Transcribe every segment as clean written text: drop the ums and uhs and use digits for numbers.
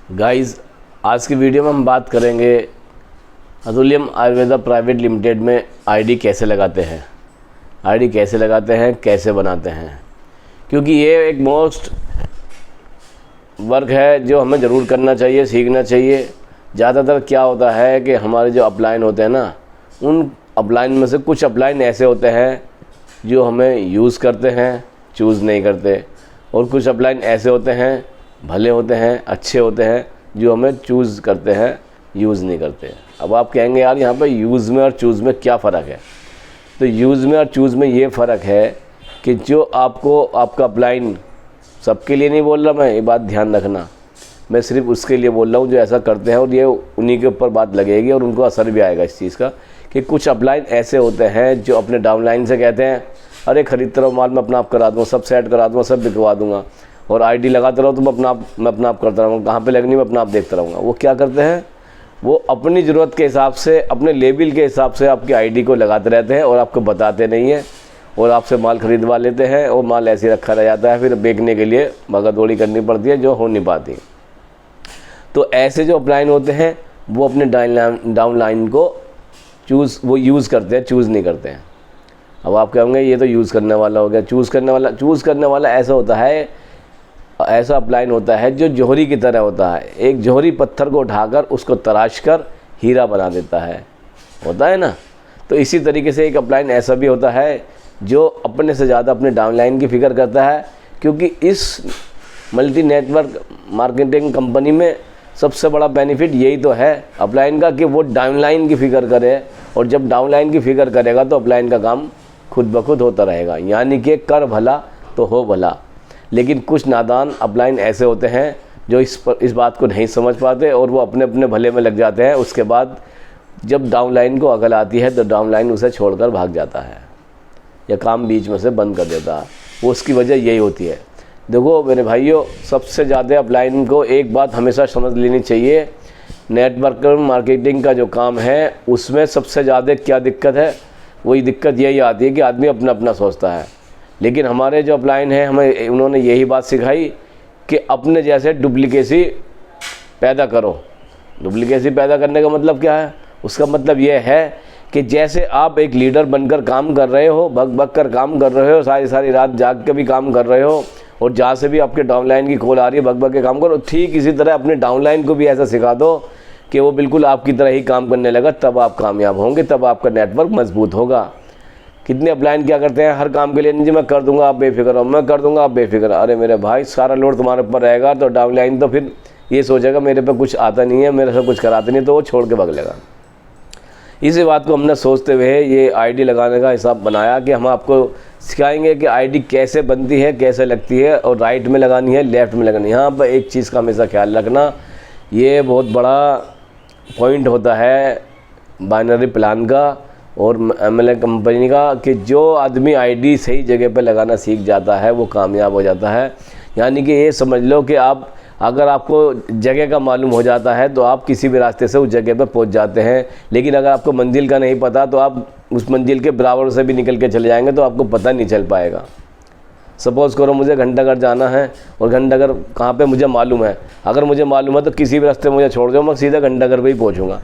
Guys, आज की video में हम बात करेंगे अतुल्यम आयुर्वेदा प्राइवेट लिमिटेड में आईडी कैसे लगाते हैं, कैसे बनाते हैं। क्योंकि ये एक मोस्ट वर्क है जो हमें ज़रूर करना चाहिए, सीखना चाहिए। ज़्यादातर क्या होता है कि हमारे जो अपलाइन होते हैं ना, उन अपलाइन में से कुछ अपलाइन ऐसे होते हैं जो हमें यूज़ करते हैं, चूज़ नहीं करते, और कुछ अपलाइन ऐसे होते हैं, भले होते हैं, अच्छे होते हैं, जो हमें चूज़ करते हैं, यूज़ नहीं करते। अब आप कहेंगे यार यहाँ पर यूज़ में और चूज़ में क्या फ़र्क है। तो यूज़ में और चूज़ में ये फ़र्क है कि जो आपको आपका अपलाइन, सबके लिए नहीं बोल रहा मैं, ये बात ध्यान रखना, मैं सिर्फ उसके लिए बोल रहा हूँ जो ऐसा करते हैं, और ये उन्हीं के ऊपर बात लगेगी और उनको असर भी आएगा इस चीज़ का कि कुछ अपलाइन ऐसे होते हैं जो अपने डाउनलाइन से कहते हैं अरे खरीदते रहो माल, मैं अपना आप करा दूँगा, सब सेट करा दूँगा, सब बिकवा दूँगा, और आईडी लगाते रहो, तुम अपना आप, मैं अपना आप करता रहूँगा, कहाँ पे लगनी मैं अपना आप देखता रहूँगा। वो क्या करते हैं, वो अपनी ज़रूरत के हिसाब से, अपने लेवल के हिसाब से आपकी आईडी को लगाते रहते हैं और आपको बताते नहीं हैं, और आपसे माल खरीदवा लेते हैं और माल ऐसे रखा रह जाता है, फिर बेचने के लिए भागदौड़ी करनी पड़ती है जो हो नहीं पाती। तो ऐसे जो अपलाइन होते हैं वो अपने डाउनलाइन को वो यूज़ करते हैं, चूज़ नहीं करते हैं। अब आप कहेंगे ये तो यूज़ करने वाला हो गया। चूज़ करने वाला ऐसा होता है, ऐसा अपलाइन होता है जो जौहरी की तरह होता है। एक जौहरी पत्थर को उठाकर उसको तराश कर हीरा बना देता है, होता है ना। तो इसी तरीके से एक अपलाइन ऐसा भी होता है जो अपने से ज़्यादा अपने डाउनलाइन की फ़िक्र करता है। क्योंकि इस मल्टी नेटवर्क मार्केटिंग कंपनी में सबसे बड़ा बेनिफिट यही तो है अपलाइन का कि वो डाउनलाइन की फ़िक्र करे, और जब डाउनलाइन की फ़िक्र करेगा तो अपलाइन का काम खुद ब खुद होता रहेगा। यानी कि कर भला तो हो भला। लेकिन कुछ नादान अपलाइन ऐसे होते हैं जो इस बात को नहीं समझ पाते और वो अपने अपने भले में लग जाते हैं। उसके बाद जब डाउनलाइन को अकल आती है तो डाउनलाइन उसे छोड़कर भाग जाता है या काम बीच में से बंद कर देता है। वो उसकी वजह यही होती है। देखो मेरे भाइयों, सबसे ज़्यादा अपलाइन को एक बात हमेशा समझ लेनी चाहिए, नेटवर्क मार्केटिंग का जो काम है उसमें सबसे ज़्यादा क्या दिक्कत है, वही दिक्कत यही आती है कि आदमी अपना अपना सोचता है। लेकिन हमारे जो अपलाइन हैं, हमें उन्होंने यही बात सिखाई कि अपने जैसे डुप्लीकेसी पैदा करो। डुप्लीकेसी पैदा करने का मतलब क्या है, उसका मतलब ये है कि जैसे आप एक लीडर बनकर काम कर रहे हो, भग कर काम कर रहे हो, सारी रात जाग के भी काम कर रहे हो, और जहाँ से भी आपके डाउनलाइन की कॉल आ रही है भग के काम करो। ठीक इसी तरह अपने डाउनलाइन को भी ऐसा सिखा दो कि वो बिल्कुल आपकी तरह ही काम करने लगा, तब आप कामयाब होंगे, तब आपका नेटवर्क मजबूत होगा। कितने अपलाइन क्या करते हैं, हर काम के लिए नहीं मैं कर दूंगा आप बेफिक्र हो, मैं कर दूंगा आप बेफिक्र। अरे मेरे भाई, सारा लोड तुम्हारे ऊपर रहेगा तो डाउनलाइन तो फिर ये सोचेगा मेरे पे कुछ आता नहीं है, मेरे से कुछ कराते नहीं, तो वो छोड़ के भाग लेगा। इसी बात को हमने सोचते हुए ये आईडी लगाने का हिसाब बनाया कि हम आपको सिखाएंगे कि आईडी कैसे बनती है, कैसे लगती है, और राइट में लगानी है, लेफ़्ट में लगानी है। यहाँ पर एक चीज़ का हमेशा ख्याल रखना, ये बहुत बड़ा पॉइंट होता है बाइनरी प्लान का और MLA कंपनी का, कि जो आदमी आईडी सही जगह पर लगाना सीख जाता है वो कामयाब हो जाता है। यानी कि ये समझ लो कि आप, अगर आपको जगह का मालूम हो जाता है तो आप किसी भी रास्ते से उस जगह पर पहुंच जाते हैं। लेकिन अगर आपको मंजिल का नहीं पता तो आप उस मंजिल के बराबर से भी निकल के चले जाएंगे तो आपको पता नहीं चल पाएगा। सपोज़ करो मुझे घंटाघर जाना है, और घंटाघर कहाँ पे मुझे मालूम है, अगर मुझे मालूम है तो किसी भी रास्ते मुझे छोड़ दो, मैं सीधा घंटाघर पे ही पहुँचूँगा।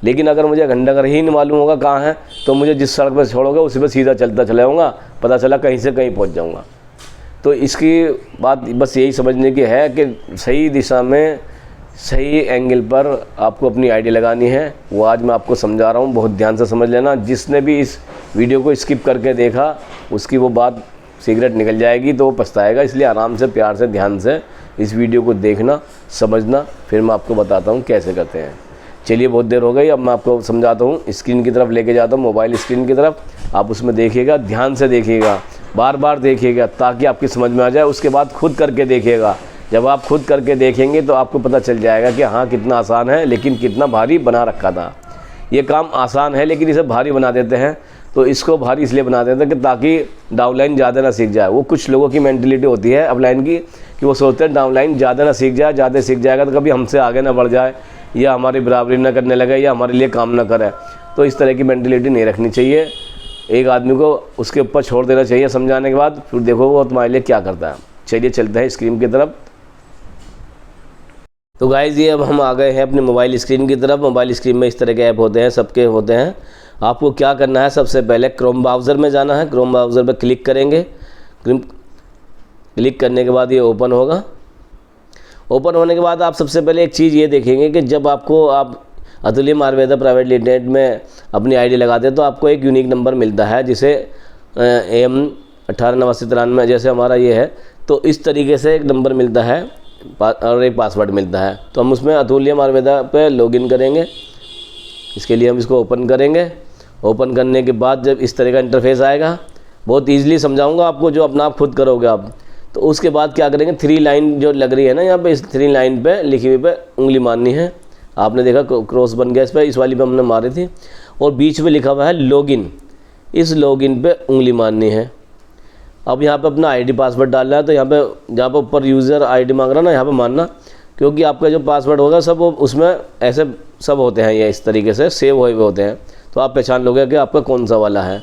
लेकिन अगर मुझे घंटाघर ही नहीं मालूम होगा कहाँ है, तो मुझे जिस सड़क पर छोड़ोगे उसी पर सीधा चलता चला जाऊँगा, पता चला कहीं से कहीं पहुँच जाऊँगा। तो इसकी बात बस यही समझने की है कि सही दिशा में, सही एंगल पर आपको अपनी आईडी लगानी है। वो आज मैं आपको समझा रहा हूँ, बहुत ध्यान से समझ लेना। जिसने भी इस वीडियो को स्किप करके देखा उसकी वो बात सिगरेट निकल जाएगी, तो वो पछताएगा। इसलिए आराम से, प्यार से, ध्यान से इस वीडियो को देखना, समझना, फिर मैं आपको बताता हूँ कैसे करते हैं। चलिए, बहुत देर हो गई, अब मैं आपको समझाता हूँ। स्क्रीन की तरफ लेके जाता हूँ, मोबाइल स्क्रीन की तरफ। आप उसमें देखिएगा, ध्यान से देखिएगा, बार बार देखिएगा ताकि आपकी समझ में आ जाए। उसके बाद खुद करके देखिएगा। जब आप खुद करके देखेंगे तो आपको पता चल जाएगा कि हाँ कितना आसान है, लेकिन कितना भारी बना रखा था। ये काम आसान है लेकिन इसे भारी बना देते हैं। तो इसको भारी इसलिए बना देते हैं कि ताकि डाउनलाइन ज़्यादा ना सीख जाए। वो कुछ लोगों की मेंटलिटी होती है अपलाइन की कि वो सोचते हैं डाउनलाइन ज़्यादा ना सीख जाए, ज़्यादा सीख जाएगा तो कभी हमसे आगे ना बढ़ जाए, या हमारी बराबरी ना करने लगे, या हमारे लिए काम ना करे। तो इस तरह की मेंटलिटी नहीं रखनी चाहिए। एक आदमी को उसके ऊपर छोड़ देना चाहिए समझाने के बाद, फिर देखो वो तुम्हारे लिए क्या करता है। चलिए चलते हैं स्क्रीन की तरफ। तो गाइस ये अब हम आ गए हैं अपने मोबाइल स्क्रीन की तरफ। मोबाइल स्क्रीन में इस तरह के ऐप होते हैं, सबके होते हैं। आपको क्या करना है, सबसे पहले क्रोम ब्राउज़र में जाना है। क्रोम ब्राउज़र पर क्लिक करेंगे। क्लिक करने के बाद ये ओपन होगा। ओपन होने के बाद आप सबसे पहले एक चीज़ ये देखेंगे कि जब आप अतुल्यम आयुर्वेदा प्राइवेट लिमिटेड में अपनी आईडी लगाते हैं तो आपको एक यूनिक नंबर मिलता है, जिसे AM 188993 जैसे हमारा ये है, तो इस तरीके से एक नंबर मिलता है और एक पासवर्ड मिलता है। तो हम उसमें अतुल्यम आयुर्वेदा पे लॉगिन करेंगे। इसके लिए हम इसको ओपन करेंगे। ओपन करने के बाद जब इस तरह का इंटरफेस आएगा, बहुत ईजिली समझाऊंगा आपको, जो अपना आप खुद करोगे आप। तो उसके बाद क्या करेंगे, 3 लाइन जो लग रही है ना यहाँ पे, इस 3 लाइन पे लिखी हुई पे उंगली मारनी है। आपने देखा क्रॉस बन गया इस पर, इस वाली पे हमने मारी थी। और बीच में लिखा हुआ है लॉगिन, इस लॉगिन पे उंगली मारनी है। अब यहाँ पे अपना आईडी पासवर्ड डालना है। तो यहाँ पे जहाँ पे ऊपर यूज़र आईडी मांग रहा है ना, यहाँ पे मानना, क्योंकि आपका जो पासवर्ड होगा सब उसमें ऐसे सब होते हैं, ये इस तरीके से सेव हुए हुए होते हैं। तो आप पहचान लोगे कि आपका कौन सा वाला है।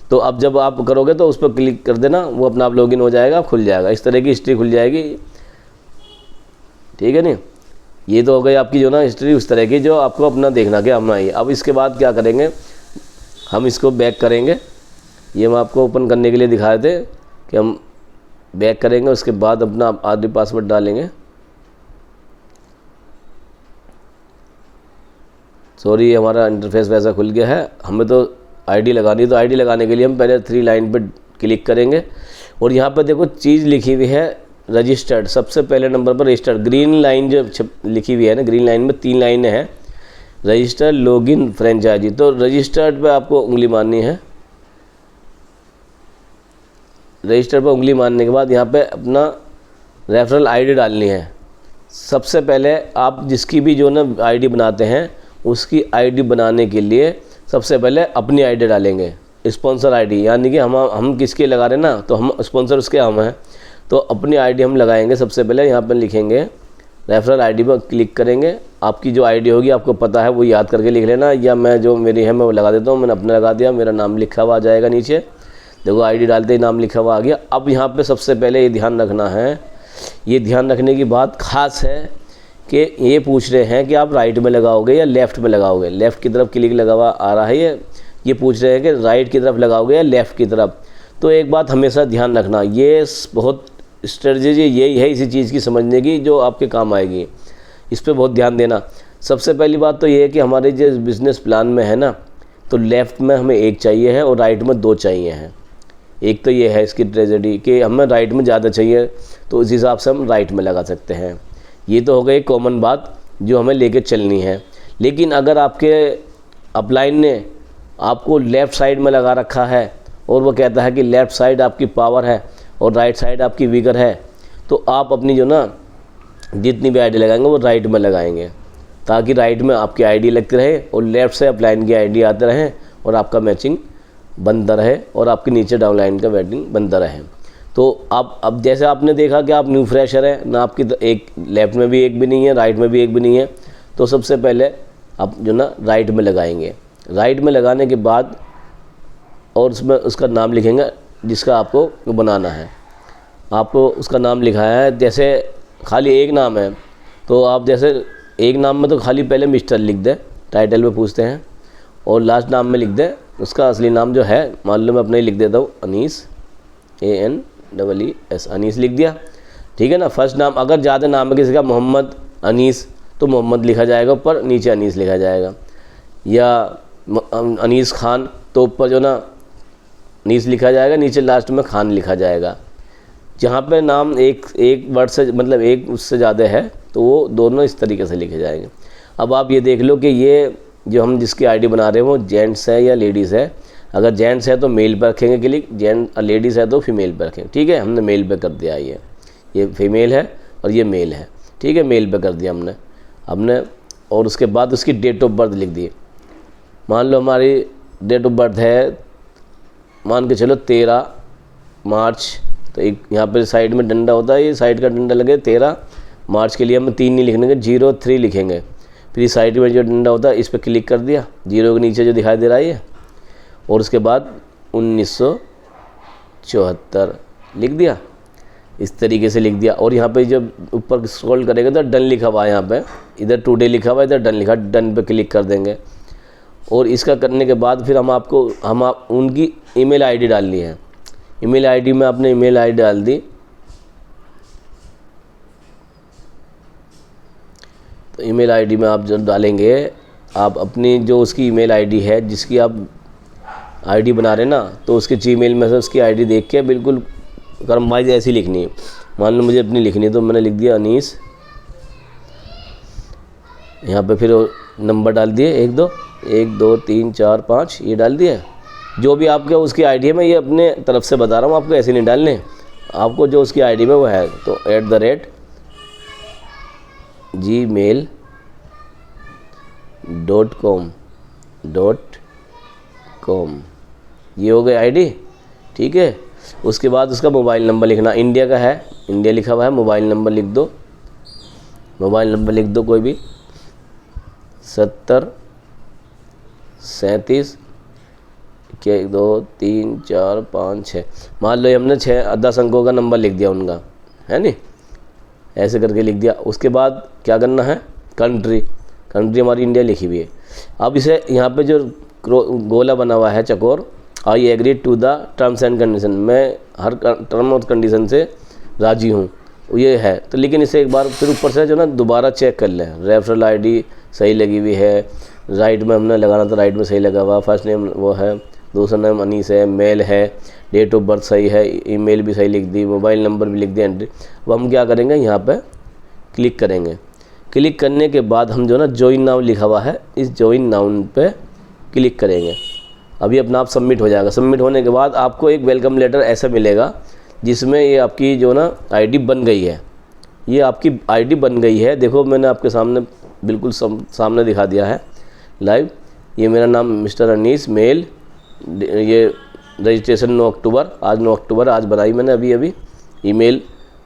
तो अब जब आप करोगे तो उस पर क्लिक कर देना, वो अपना आप लॉगिन हो जाएगा, खुल जाएगा। इस तरह की हिस्ट्री खुल जाएगी, ठीक है नहीं। ये तो हो गई आपकी जो ना हिस्ट्री उस तरह की, जो आपको अपना देखना कि हम आई। अब इसके बाद क्या करेंगे, हम इसको बैक करेंगे। ये हम आपको ओपन करने के लिए दिखा रहे थे कि हम बैक करेंगे। उसके बाद अपना आईडी पासवर्ड डालेंगे। सॉरी, हमारा इंटरफेस वैसा खुल गया है। हमें तो आईडी लगानी है, तो आईडी लगाने के लिए हम पहले 3 लाइन पे क्लिक करेंगे। और यहाँ पे देखो चीज़ लिखी हुई है रजिस्टर्ड, सबसे पहले नंबर पर रजिस्टर्ड ग्रीन लाइन जो लिखी हुई है ना, ग्रीन लाइन में 3 लाइनें हैं, रजिस्टर्ड लॉगिन फ्रेंचाइजी। तो रजिस्टर्ड पे आपको उंगली मारनी है। रजिस्टर पर उंगली मारने के बाद यहाँ पे अपना रेफरल आईडी डालनी है। सबसे पहले आप जिसकी भी जो ना आईडी बनाते हैं, उसकी आईडी बनाने के लिए सबसे पहले अपनी आईडी डालेंगे, स्पॉन्सर आईडी, यानी कि हम किसके लगा रहे हैं ना, तो हम स्पॉन्सर उसके हम हैं, तो अपनी आईडी हम लगाएंगे। सबसे पहले यहाँ पर लिखेंगे रेफरल आईडी पर क्लिक करेंगे। आपकी जो आईडी होगी आपको पता है, वो याद करके लिख लेना, या मैं जो मेरी है मैं वो लगा देता हूँ। मैंने अपना लगा दिया, मेरा नाम लिखा हुआ आ जाएगा नीचे। देखो आईडी डालते ही नाम लिखा हुआ आ गया। अब यहाँ पे सबसे पहले ये ध्यान रखना है, ये ध्यान रखने की बात खास है कि ये पूछ रहे हैं कि आप राइट में लगाओगे या लेफ़्ट में लगाओगे। लेफ़्ट की तरफ क्लिक लगा हुआ आ रहा है, ये पूछ रहे हैं कि राइट की तरफ लगाओगे या लेफ़्ट की तरफ। तो एक बात हमेशा ध्यान रखना, ये बहुत स्ट्रेटजी यही है इसी चीज़ की समझने की, जो आपके काम आएगी। इस पर बहुत ध्यान देना। सबसे पहली बात तो ये है कि हमारे जो बिज़नेस प्लान में है ना, तो लेफ़्ट में हमें 1 चाहिए है और राइट में 2 चाहिए हैं। एक तो ये है इसकी ट्रेजेडी कि हमें राइट में ज़्यादा चाहिए, तो इस हिसाब से हम राइट में लगा सकते हैं। ये तो हो गई कॉमन बात जो हमें लेके चलनी है। लेकिन अगर आपके अपलाइन ने आपको लेफ़्ट साइड में लगा रखा है और वो कहता है कि लेफ़्ट साइड आपकी पावर है और राइट साइड आपकी वीकर है, तो आप अपनी जो ना जितनी भी आईडी लगाएंगे वो राइट में लगाएंगे, ताकि राइट में आपकी आईडी लगती रहे और लेफ़्ट से अपलाइन की आईडी आते रहें और आपका मैचिंग बनता रहे और आपके नीचे डाउनलाइन का वेटिंग बनता रहे। तो आप अब जैसे आपने देखा कि आप न्यू फ्रेशर है ना, आपकी एक लेफ़्ट में भी एक भी नहीं है, राइट में भी एक भी नहीं है, तो सबसे पहले आप जो ना राइट में लगाएंगे। राइट में लगाने के बाद और उसमें उसका नाम लिखेंगे जिसका आपको बनाना है। आपको उसका नाम लिखा है, जैसे खाली एक नाम है तो आप जैसे एक नाम में तो खाली पहले मिस्टर लिख दें, टाइटल में पूछते हैं, और लास्ट नाम में लिख दें उसका असली नाम जो है। मान लो मैं अपना ही लिख देता हूँ, अनीस, ANEES, अनीस लिख दिया, ठीक है ना। फर्स्ट नाम अगर ज़्यादा नाम है किसी का, मोहम्मद अनीस, तो मोहम्मद लिखा जाएगा ऊपर, नीचे अनीस लिखा जाएगा। या अनीस खान, तो ऊपर जो ना अनीस लिखा जाएगा, नीचे लास्ट में खान लिखा जाएगा। जहाँ पे नाम एक वर्ड से मतलब एक उससे ज़्यादा है तो वो दोनों इस तरीके से लिखे जाएंगे। अब आप ये देख लो कि ये जो हम जिसकी आईडी बना रहे हैं वो जेंट्स है या लेडीज़ है। अगर जेंट्स है तो मेल पर रखेंगे क्लिक, लेडीज़ है तो फीमेल पर रखेंगे, ठीक है। हमने मेल पे कर दिया, ये फीमेल है और ये मेल है, ठीक है, मेल पे कर दिया हमने। और उसके बाद उसकी डेट ऑफ बर्थ लिख दी। मान लो हमारी डेट ऑफ बर्थ है, मान के चलो 13 मार्च, तो एक यहाँ पर साइड में डंडा होता है, ये साइड का डंडा लगे 13 मार्च के लिए हम 3 नहीं लिखेंगे, 03 लिखेंगे। फिर साइड में जो डंडा होता है इस पर क्लिक कर दिया, 0 के नीचे जो दिखाई दे रहा है ये, और उसके बाद 1974 लिख दिया। इस तरीके से लिख दिया। और यहाँ पे जब ऊपर स्क्रॉल करेंगे तो डन लिखा हुआ है, यहाँ पे इधर टुडे लिखा हुआ है, इधर डन लिखा, डन पे क्लिक कर देंगे। और इसका करने के बाद फिर आप उनकी ईमेल आईडी डालनी है। ईमेल आईडी में आपने ईमेल आईडी डाल दी, तो ईमेल आईडी में आप जब डालेंगे, आप अपनी जो उसकी ईमेल आईडी है जिसकी आप आईडी बना रहे हैं ना, तो उसके जीमेल में से उसकी आईडी देख के बिल्कुल क्रम वाइज ऐसी लिखनी है। मान लो मुझे अपनी लिखनी है तो मैंने लिख दिया अनीस, यहाँ पे फिर नंबर डाल दिए 1 2 3 4 5 ये डाल दिया। जो भी आपके उसकी आईडी है, मैं ये अपने तरफ से बता रहा हूँ, आपको ऐसे नहीं डालने, आपको जो उसकी आईडी में वो है तो @gmail.com ये हो गई आईडी, ठीक है। उसके बाद उसका मोबाइल नंबर लिखना, इंडिया का है, इंडिया लिखा हुआ है, मोबाइल नंबर लिख दो, मोबाइल नंबर लिख दो कोई भी 70 37 1 2 3 4 5 6। मान लो हमने 10 अंकों का नंबर लिख दिया उनका, है नी, ऐसे करके लिख दिया। उसके बाद क्या करना है, कंट्री हमारी इंडिया लिखी हुई है। अब इसे यहाँ पे जो गोला बना हुआ है चकोर, I agree to the terms and condition, मैं हर टर्म और कंडीशन से राजी हूँ, ये है। तो लेकिन इसे एक बार फिर ऊपर से जो ना दोबारा चेक कर लें, रेफरल आईडी सही लगी हुई है, राइट में हमने लगाना था, राइट में सही लगा हुआ, फर्स्ट नेम वो है, दूसरा नाम अनीस है, मेल है, डेट ऑफ बर्थ सही है, ईमेल भी सही लिख दी, मोबाइल नंबर भी लिख दिया एंट्री। अब हम क्या करेंगे, यहाँ पे क्लिक करेंगे। क्लिक करने के बाद हम जो ना जॉइन नाउ लिखा हुआ है, इस जॉइन नाउ पे क्लिक करेंगे। अभी अपना आप सबमिट हो जाएगा। सबमिट होने के बाद आपको एक वेलकम लेटर ऐसा मिलेगा जिसमें ये आपकी जो ना आईडी बन गई है, ये आपकी आईडी बन गई है। देखो मैंने आपके सामने बिल्कुल सामने दिखा दिया है लाइव। ये मेरा नाम मिस्टर अनीस, मेल, ये रजिस्ट्रेशन 9 अक्टूबर, आज 9 अक्टूबर आज बनाई मैंने अभी ईमेल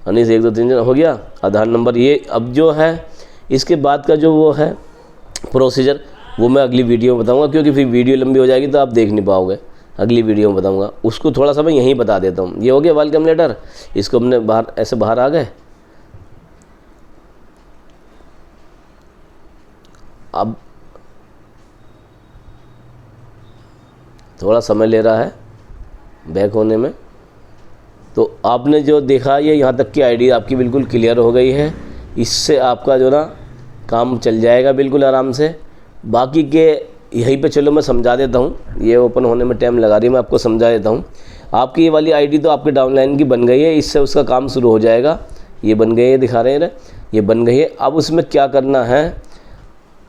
अनीस 1 2 3 हो गया। आधार नंबर ये। अब जो है इसके बाद का जो वो है प्रोसीजर, वो मैं अगली वीडियो में बताऊंगा, क्योंकि फिर वीडियो लंबी हो जाएगी तो आप देख नहीं पाओगे। अगली वीडियो में बताऊंगा, उसको थोड़ा सा मैं यहीं बता देता हूँ। ये हो गया वेलकम लेटर, इसको हमने बाहर आ गए। अब थोड़ा समय ले रहा है बैक होने में। तो आपने जो देखा, ये यहाँ तक की आईडी आपकी बिल्कुल क्लियर हो गई है। इससे आपका जो ना काम चल जाएगा बिल्कुल आराम से। बाकी के यहीं पे चलो मैं समझा देता हूँ, ये ओपन होने में टाइम लगा रही है, मैं आपको समझा देता हूँ। आपकी ये वाली आईडी तो आपके डाउनलाइन की बन गई है, इससे उसका काम शुरू हो जाएगा। ये बन गई है, दिखा रहे हैं, ये बन गई है। अब उसमें क्या करना है,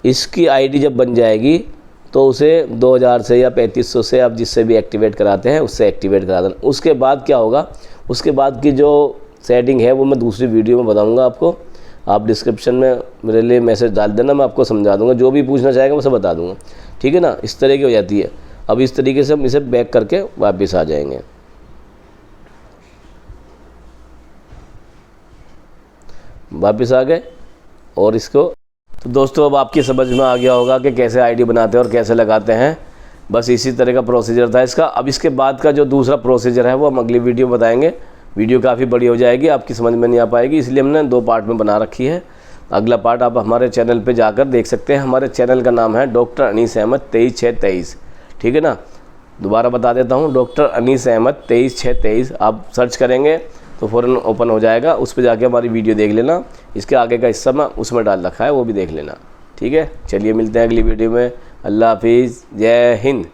इसकी आईडी जब बन जाएगी तो उसे 2000 से या 3500 से आप जिससे भी एक्टिवेट कराते हैं उससे एक्टिवेट करा देना। उसके बाद क्या होगा, उसके बाद की जो सेटिंग है वो मैं दूसरी वीडियो में बताऊँगा आपको। आप डिस्क्रिप्शन में मेरे लिए मैसेज डाल देना, मैं आपको समझा दूंगा, जो भी पूछना चाहेगा मैं सब बता दूंगा, ठीक है ना। इस तरह की हो जाती है। अब इस तरीके से हम इसे बैक करके वापस आ जाएंगे। वापस आ गए और इसको, तो दोस्तों अब आपकी समझ में आ गया होगा कि कैसे आईडी बनाते हैं और कैसे लगाते हैं। बस इसी तरह का प्रोसीजर था इसका। अब इसके बाद का जो दूसरा प्रोसीजर है वो हम अगली वीडियो में बताएंगे। वीडियो काफ़ी बड़ी हो जाएगी, आपकी समझ में नहीं आ पाएगी, इसलिए हमने 2 पार्ट में बना रखी है। अगला पार्ट आप हमारे चैनल पे जाकर देख सकते हैं। हमारे चैनल का नाम है डॉक्टर अनीस अहमद 23623, ठीक है ना। दोबारा बता देता हूँ, डॉक्टर अनीस अहमद 23623 आप सर्च करेंगे तो फ़ौरन ओपन हो जाएगा। उस पर जाके हमारी वीडियो देख लेना। इसके आगे का हिस्सा मैं उसमें डाल रखा है, वो भी देख लेना, ठीक है। चलिए मिलते हैं अगली वीडियो में। अल्लाह हाफिज़, जय हिंद।